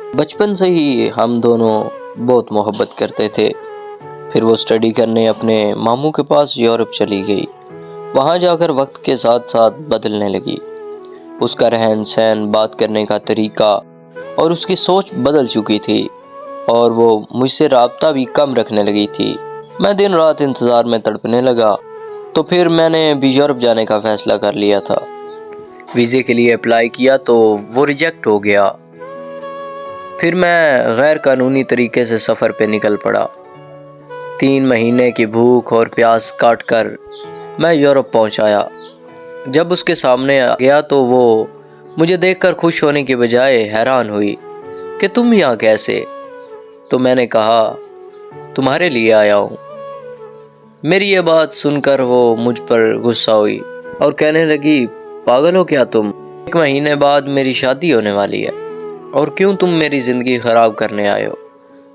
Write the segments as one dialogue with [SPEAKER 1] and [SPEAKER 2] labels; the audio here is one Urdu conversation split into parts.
[SPEAKER 1] بچپن سے ہی ہم دونوں بہت محبت کرتے تھے۔ پھر وہ اسٹڈی کرنے اپنے ماموں کے پاس یورپ چلی گئی۔ وہاں جا کر وقت کے ساتھ ساتھ بدلنے لگی۔ اس کا رہن سہن، بات کرنے کا طریقہ اور اس کی سوچ بدل چکی تھی، اور وہ مجھ سے رابطہ بھی کم رکھنے لگی تھی۔ میں دن رات انتظار میں تڑپنے لگا، تو پھر میں نے بھی یورپ جانے کا فیصلہ کر لیا تھا۔ ویزے کے لیے اپلائی کیا تو وہ ریجیکٹ ہو گیا۔ پھر میں غیر قانونی طریقے سے سفر پہ نکل پڑا۔ 3 مہینے کی بھوک اور پیاس کاٹ کر میں یورپ پہنچ آیا۔ جب اس کے سامنے گیا تو وہ مجھے دیکھ کر خوش ہونے کی بجائے حیران ہوئی کہ تم یہاں کیسے؟ تو میں نے کہا تمہارے لیے آیا ہوں۔ میری یہ بات سن کر وہ مجھ پر غصہ ہوئی اور کہنے لگی پاگل ہو کیا تم؟ 1 مہینے بعد میری شادی ہونے والی ہے، اور کیوں تم میری زندگی خراب کرنے آئے ہو؟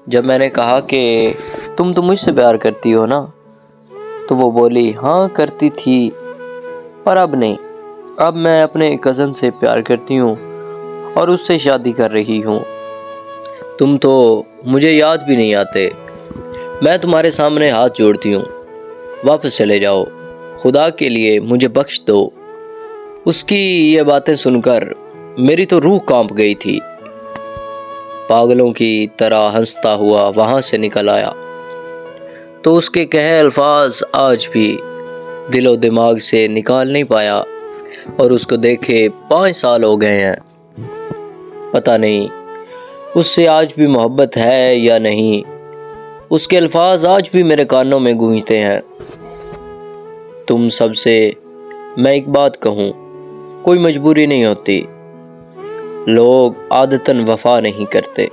[SPEAKER 1] جب میں نے کہا کہ تم تو مجھ سے پیار کرتی ہو نا، تو وہ بولی ہاں کرتی تھی، پر اب نہیں۔ اب میں اپنے کزن سے پیار کرتی ہوں اور اس سے شادی کر رہی ہوں۔ تم تو مجھے یاد بھی نہیں آتے۔ میں تمہارے سامنے ہاتھ جوڑتی ہوں، واپس چلے جاؤ، خدا کے لیے مجھے بخش دو۔ اس کی یہ باتیں سن کر میری تو روح کانپ گئی تھی۔ پاگلوں کی طرح ہنستا ہوا وہاں سے نکل آیا، تو اس کے کہے الفاظ آج بھی دل و دماغ سے نکال نہیں پایا، اور اس کو دیکھے 5 سال ہو گئے ہیں۔ پتہ نہیں اس سے آج بھی محبت ہے یا نہیں۔ اس کے الفاظ آج بھی میرے کانوں میں گونجتے ہیں۔ تم سب سے میں ایک بات کہوں، کوئی مجبوری نہیں ہوتی، لوگ عادتاً وفا نہیں کرتے۔